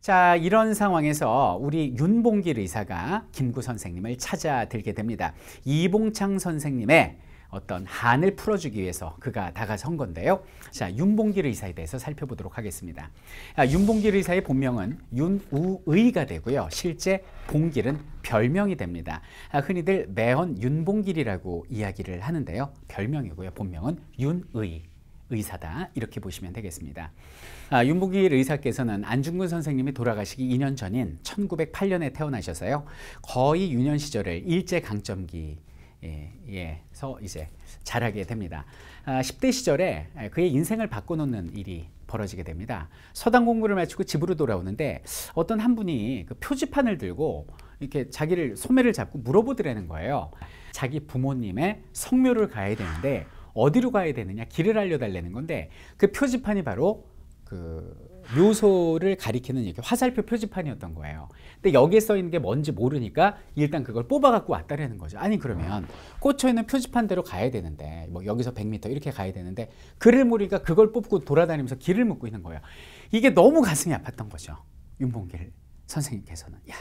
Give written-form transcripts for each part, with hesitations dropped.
자, 이런 상황에서 우리 윤봉길 의사가 김구 선생님을 찾아들게 됩니다. 이봉창 선생님의 어떤 한을 풀어주기 위해서 그가 다가선 건데요. 자, 윤봉길 의사에 대해서 살펴보도록 하겠습니다. 윤봉길 의사의 본명은 윤우의가 되고요. 실제 봉길은 별명이 됩니다. 흔히들 매헌 윤봉길이라고 이야기를 하는데요. 별명이고요. 본명은 윤의. 의사다 이렇게 보시면 되겠습니다. 윤봉길 의사께서는 안중근 선생님이 돌아가시기 2년 전인 1908년에 태어나셔서요. 거의 유년 시절을 일제강점기에서 이제 자라게 됩니다. 10대 시절에 그의 인생을 바꿔놓는 일이 벌어지게 됩니다. 서당 공부를 마치고 집으로 돌아오는데 어떤 한 분이 그 표지판을 들고 이렇게 자기를 소매를 잡고 물어보더라는 거예요. 자기 부모님의 성묘를 가야 되는데 어디로 가야 되느냐 길을 알려달라는 건데 그 표지판이 바로 그 묘소를 가리키는 이렇게 화살표 표지판이었던 거예요. 근데 여기에 써 있는 게 뭔지 모르니까 일단 그걸 뽑아 갖고 왔다라는 거죠. 아니 그러면 꽂혀 있는 표지판대로 가야 되는데 뭐 여기서 100m 이렇게 가야 되는데 글을 모르니까 그걸 뽑고 돌아다니면서 길을 묻고 있는 거예요. 이게 너무 가슴이 아팠던 거죠. 윤봉길 선생님께서는 야,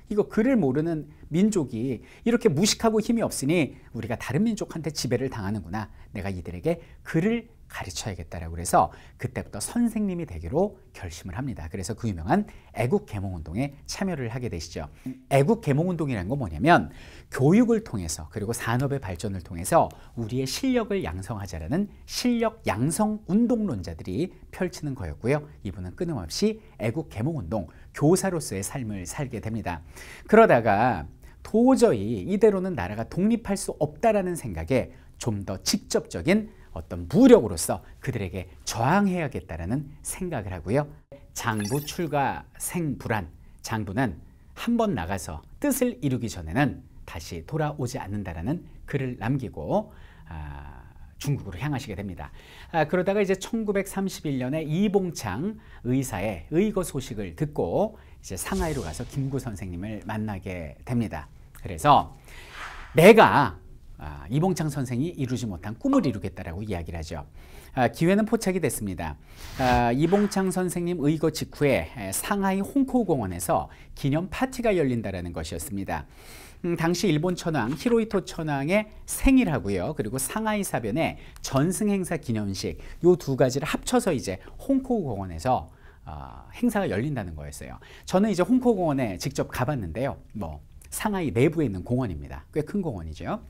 이거 글을 모르는 민족이 이렇게 무식하고 힘이 없으니 우리가 다른 민족한테 지배를 당하는구나. 내가 이들에게 글을 가르쳐야겠다라고 그래서 그때부터 선생님이 되기로 결심을 합니다. 그래서 그 유명한 애국개몽운동에 참여를 하게 되시죠. 애국개몽운동이라는 건 뭐냐면 교육을 통해서 그리고 산업의 발전을 통해서 우리의 실력을 양성하자라는 실력 양성 운동론자들이 펼치는 거였고요. 이분은 끊임없이 애국개몽운동 교사로서의 삶을 살게 됩니다. 그러다가 도저히 이대로는 나라가 독립할 수 없다라는 생각에 좀 더 직접적인 어떤 무력으로서 그들에게 저항해야겠다라는 생각을 하고요. 장부 출가 생불안. 장부는 한 번 나가서 뜻을 이루기 전에는 다시 돌아오지 않는다라는 글을 남기고 중국으로 향하시게 됩니다. 그러다가 이제 1931년에 이봉창 의사의 의거 소식을 듣고 이제 상하이로 가서 김구 선생님을 만나게 됩니다. 그래서 내가 이봉창 선생이 이루지 못한 꿈을 이루겠다라고 이야기를 하죠. 기회는 포착이 됐습니다. 이봉창 선생님 의거 직후에 상하이 홍코공원에서 기념 파티가 열린다라는 것이었습니다. 당시 일본 천황 히로히토 천황의 생일하고요. 그리고 상하이 사변의 전승행사 기념식 요 두 가지를 합쳐서 이제 홍코공원에서 행사가 열린다는 거였어요. 저는 이제 홍코공원에 직접 가봤는데요. 뭐 상하이 내부에 있는 공원입니다. 꽤 큰 공원이죠.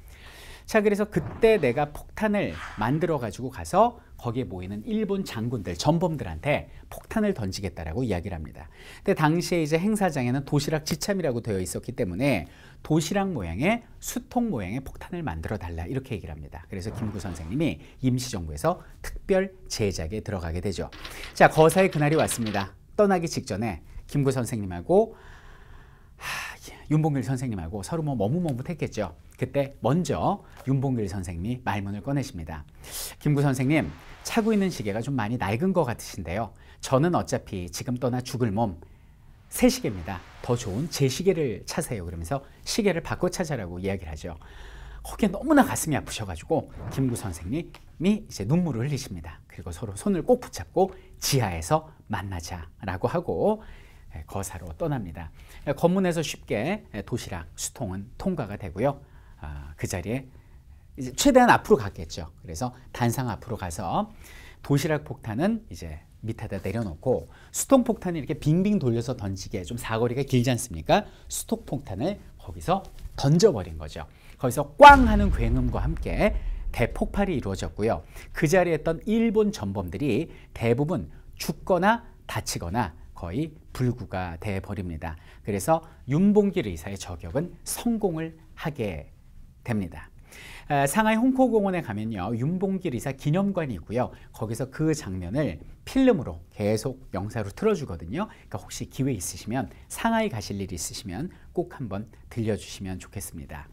자, 그래서 그때 내가 폭탄을 만들어 가지고 가서 거기에 모이는 일본 장군들, 전범들한테 폭탄을 던지겠다라고 이야기를 합니다. 근데 당시에 이제 행사장에는 도시락 지참이라고 되어 있었기 때문에 도시락 모양의 수통 모양의 폭탄을 만들어 달라 이렇게 얘기를 합니다. 그래서 김구 선생님이 임시정부에서 특별 제작에 들어가게 되죠. 자, 거사의 그날이 왔습니다. 떠나기 직전에 김구 선생님하고 윤봉길 선생님하고 서로 뭐 머뭇머뭇했겠죠. 그때 먼저 윤봉길 선생님이 말문을 꺼내십니다. 김구 선생님, 차고 있는 시계가 좀 많이 낡은 것 같으신데요. 저는 어차피 지금 떠나 죽을 몸 새 시계입니다. 더 좋은 제 시계를 차세요. 그러면서 시계를 바꿔 찾아라고 이야기를 하죠. 거기에 너무나 가슴이 아프셔가지고 김구 선생님이 이제 눈물을 흘리십니다. 그리고 서로 손을 꼭 붙잡고 지하에서 만나자라고 하고 거사로 떠납니다. 검문에서 쉽게 도시락 수통은 통과가 되고요. 그 자리에 이제 최대한 앞으로 갔겠죠. 그래서 단상 앞으로 가서 도시락 폭탄은 이제 밑에다 내려놓고 수통 폭탄을 이렇게 빙빙 돌려서 던지게 좀 사거리가 길지 않습니까? 수통 폭탄을 거기서 던져버린 거죠. 거기서 꽝 하는 굉음과 함께 대폭발이 이루어졌고요. 그 자리에 있던 일본 전범들이 대부분 죽거나 다치거나 거의 불구가 돼 버립니다. 그래서 윤봉길 의사의 저격은 성공을 하게 됩니다. 상하이 홍코공원에 가면요, 윤봉길 의사 기념관이 있고요. 거기서 그 장면을 필름으로 계속 영상으로 틀어주거든요. 그러니까 혹시 기회 있으시면 상하이 가실 일 있으시면 꼭 한번 들려주시면 좋겠습니다.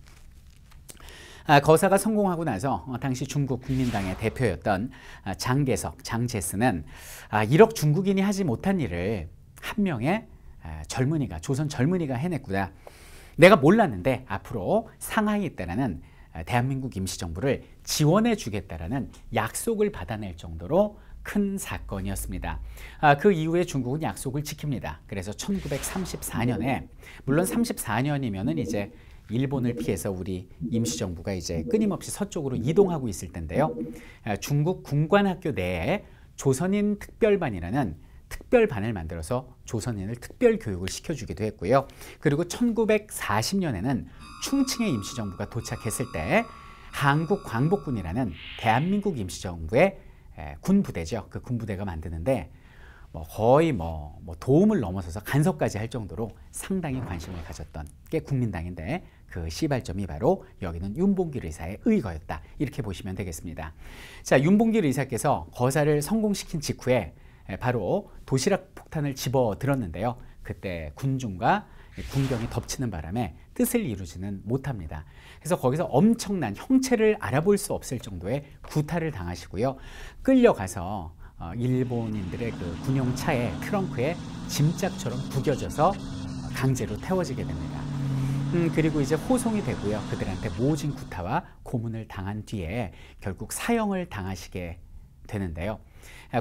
거사가 성공하고 나서 당시 중국 국민당의 대표였던 장개석, 장제스는 이렇게 중국인이 하지 못한 일을 한 명의 젊은이가, 조선 젊은이가 해냈구나. 내가 몰랐는데 앞으로 상하이에 있다라는 대한민국 임시정부를 지원해 주겠다라는 약속을 받아낼 정도로 큰 사건이었습니다. 그 이후에 중국은 약속을 지킵니다. 그래서 1934년에 물론 34년이면은 이제 일본을 피해서 우리 임시정부가 이제 끊임없이 서쪽으로 이동하고 있을 텐데요. 중국 군관학교 내에 조선인 특별반이라는 특별반을 만들어서 조선인을 특별 교육을 시켜주기도 했고요. 그리고 1940년에는 충칭의 임시정부가 도착했을 때 한국광복군이라는 대한민국 임시정부의 군부대죠. 그 군부대가 만드는데 거의 도움을 넘어서서 간섭까지 할 정도로 상당히 관심을 가졌던 게 국민당인데 그 시발점이 바로 여기는 윤봉길 의사의 의거였다. 이렇게 보시면 되겠습니다. 자, 윤봉길 의사께서 거사를 성공시킨 직후에 바로 도시락 폭탄을 집어들었는데요. 그때 군중과 군경이 덮치는 바람에 뜻을 이루지는 못합니다. 그래서 거기서 엄청난 형체를 알아볼 수 없을 정도의 구타를 당하시고요. 끌려가서 일본인들의 그 군용차의 트렁크에 짐짝처럼 구겨져서 강제로 태워지게 됩니다. 그리고 이제 호송이 되고요. 그들한테 모진 구타와 고문을 당한 뒤에 결국 사형을 당하시게 되는데요.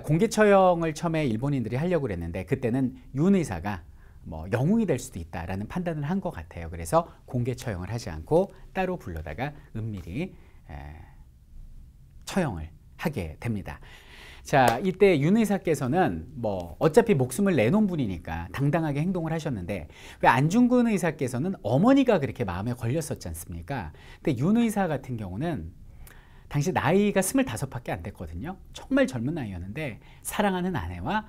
공개 처형을 처음에 일본인들이 하려고 그랬는데 그때는 윤 의사가 영웅이 될 수도 있다라는 판단을 한 것 같아요. 그래서 공개 처형을 하지 않고 따로 불러다가 은밀히 처형을 하게 됩니다. 자, 이때 윤 의사께서는 어차피 목숨을 내놓은 분이니까 당당하게 행동을 하셨는데 왜 안중근 의사께서는 어머니가 그렇게 마음에 걸렸었지 않습니까? 근데 윤 의사 같은 경우는 당시 나이가 25밖에 안 됐거든요. 정말 젊은 나이였는데 사랑하는 아내와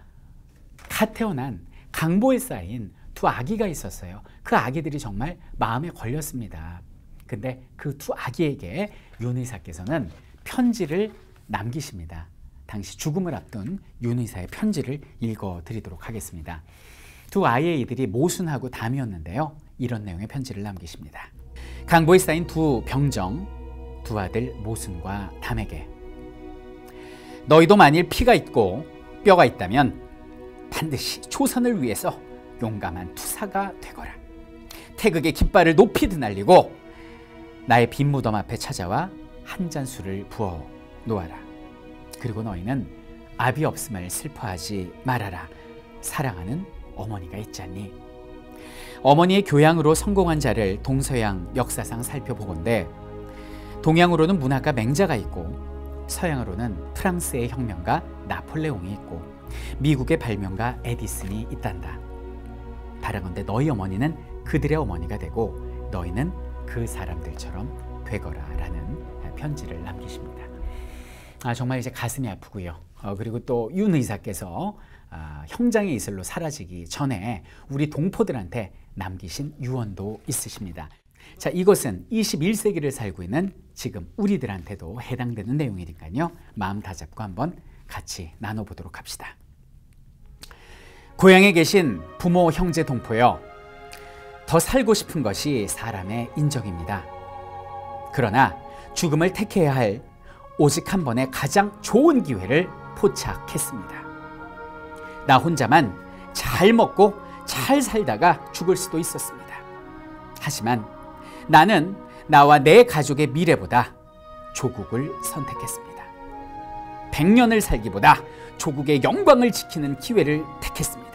갓 태어난 강보에 쌓인 두 아기가 있었어요. 그 아기들이 정말 마음에 걸렸습니다. 근데 그 두 아기에게 윤 의사께서는 편지를 남기십니다. 당시 죽음을 앞둔 윤 의사의 편지를 읽어드리도록 하겠습니다. 두 아이의 이들이 모순하고 담이었는데요. 이런 내용의 편지를 남기십니다. 강보에 쌓인 두 병정, 두 아들 모순과 담에게 너희도 만일 피가 있고 뼈가 있다면 반드시 조선을 위해서 용감한 투사가 되거라. 태극의 깃발을 높이 드날리고 나의 빈 무덤 앞에 찾아와 한 잔 술을 부어 놓아라. 그리고 너희는 아비 없음을 슬퍼하지 말아라. 사랑하는 어머니가 있잖니. 어머니의 교양으로 성공한 자를 동서양 역사상 살펴보건대 동양으로는 문학가 맹자가 있고 서양으로는 프랑스의 혁명가 나폴레옹이 있고 미국의 발명가 에디슨이 있단다. 바라건대 너희 어머니는 그들의 어머니가 되고 너희는 그 사람들처럼 되거라 라는 편지를 남기십니다. 정말 이제 가슴이 아프고요. 그리고 또 윤 의사께서 형장의 이슬로 사라지기 전에 우리 동포들한테 남기신 유언도 있으십니다. 자, 이것은 21세기를 살고 있는 지금 우리들한테도 해당되는 내용이니까요. 마음 다잡고 한번 같이 나눠보도록 합시다. 고향에 계신 부모, 형제, 동포여, 더 살고 싶은 것이 사람의 인정입니다. 그러나 죽음을 택해야 할 오직 한 번의 가장 좋은 기회를 포착했습니다. 나 혼자만 잘 먹고 잘 살다가 죽을 수도 있었습니다. 하지만 나는 나와 내 가족의 미래보다 조국을 선택했습니다. 100년을 살기보다 조국의 영광을 지키는 기회를 택했습니다.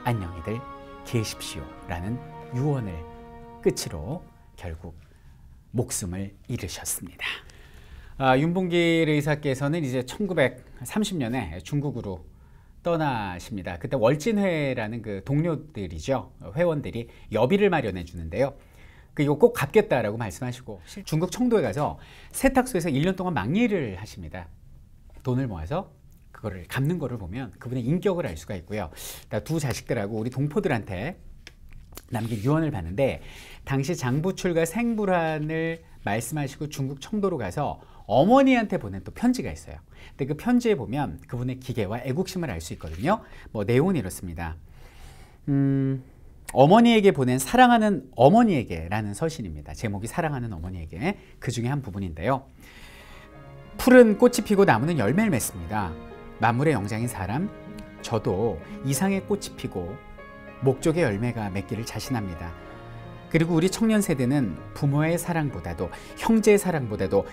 안녕히들 계십시오 라는 유언을 끝으로 결국 목숨을 잃으셨습니다. 윤봉길 의사께서는 이제 1930년에 중국으로 떠나십니다. 그때 월진회라는 그 동료들이죠. 회원들이 여비를 마련해 주는데요. 이거 꼭 갚겠다라고 말씀하시고 중국 청도에 가서 세탁소에서 1년 동안 막일을 하십니다. 돈을 모아서 그거를 갚는 거를 보면 그분의 인격을 알 수가 있고요. 두 자식들하고 우리 동포들한테 남긴 유언을 봤는데 당시 장부출과 생불환을 말씀하시고 중국 청도로 가서 어머니한테 보낸 또 편지가 있어요. 근데 그 편지에 보면 그분의 기계와 애국심을 알 수 있거든요. 내용은 이렇습니다. 어머니에게 보낸 사랑하는 어머니에게 라는 서신입니다. 제목이 사랑하는 어머니에게. 그 중에 한 부분인데요. 풀은 꽃이 피고 나무는 열매를 맺습니다. 만물의 영장인 사람, 저도 이상의 꽃이 피고 목적의 열매가 맺기를 자신합니다. 그리고 우리 청년 세대는 부모의 사랑보다도 형제의 사랑보다도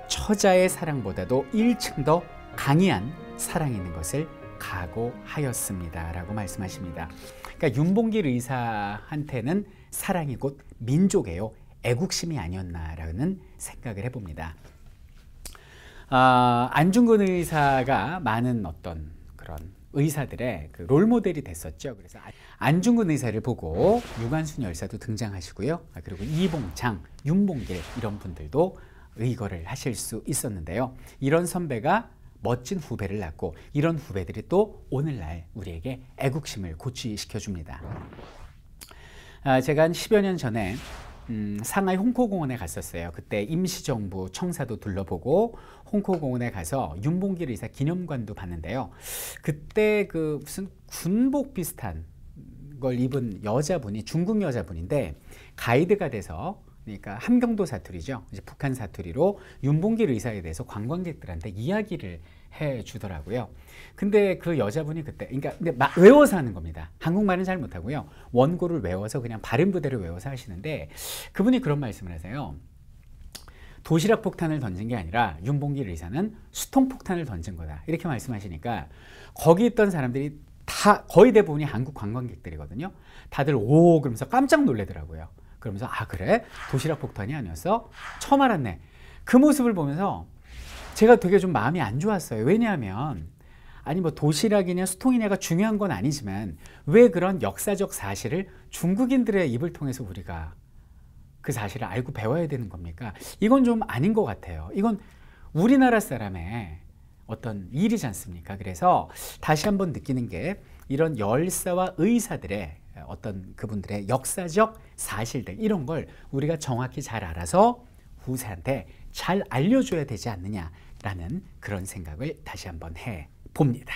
처자의 사랑보다도 1층 더 강의한 사랑이 있는 것을 각오하였습니다 라고 말씀하십니다. 그러니까 윤봉길 의사한테는 사랑이 곧 민족이에요. 애국심이 아니었나라는 생각을 해봅니다. 안중근 의사가 많은 어떤 그런 의사들의 그 롤모델이 됐었죠. 그래서 안중근 의사를 보고 유관순 열사도 등장하시고요. 그리고 이봉창, 윤봉길 이런 분들도 의거를 하실 수 있었는데요. 이런 선배가 멋진 후배를 낳고 이런 후배들이 또 오늘날 우리에게 애국심을 고취시켜 줍니다. 제가 한 10여 년 전에 상하이 홍코공원에 갔었어요. 그때 임시정부 청사도 둘러보고 홍코공원에 가서 윤봉길 의사 기념관도 봤는데요. 그때 그 무슨 군복 비슷한 걸 입은 여자분이 중국 여자분인데 가이드가 돼서, 그러니까 함경도 사투리죠. 이제 북한 사투리로 윤봉길 의사에 대해서 관광객들한테 이야기를 해 주더라고요. 근데 그 여자분이 그때, 그러니까 근데 외워서 하는 겁니다. 한국말은 잘 못하고요. 원고를 외워서 그냥 발음 그대로 외워서 하시는데 그분이 그런 말씀을 하세요. 도시락 폭탄을 던진 게 아니라 윤봉길 의사는 수통 폭탄을 던진 거다. 이렇게 말씀하시니까 거기 있던 사람들이 다 거의 대부분이 한국 관광객들이거든요. 다들 오 그러면서 깜짝 놀래더라고요. 그러면서 아 그래? 도시락 폭탄이 아니었어? 처음 알았네. 그 모습을 보면서 제가 되게 좀 마음이 안 좋았어요. 왜냐하면 아니 뭐 도시락이냐 수통이냐가 중요한 건 아니지만 왜 그런 역사적 사실을 중국인들의 입을 통해서 우리가 그 사실을 알고 배워야 되는 겁니까? 이건 좀 아닌 것 같아요. 이건 우리나라 사람의 어떤 일이지 않습니까? 그래서 다시 한번 느끼는 게 이런 열사와 의사들의 어떤 그분들의 역사적 사실들 이런 걸 우리가 정확히 잘 알아서 후세한테 잘 알려줘야 되지 않느냐라는 그런 생각을 다시 한번 해봅니다.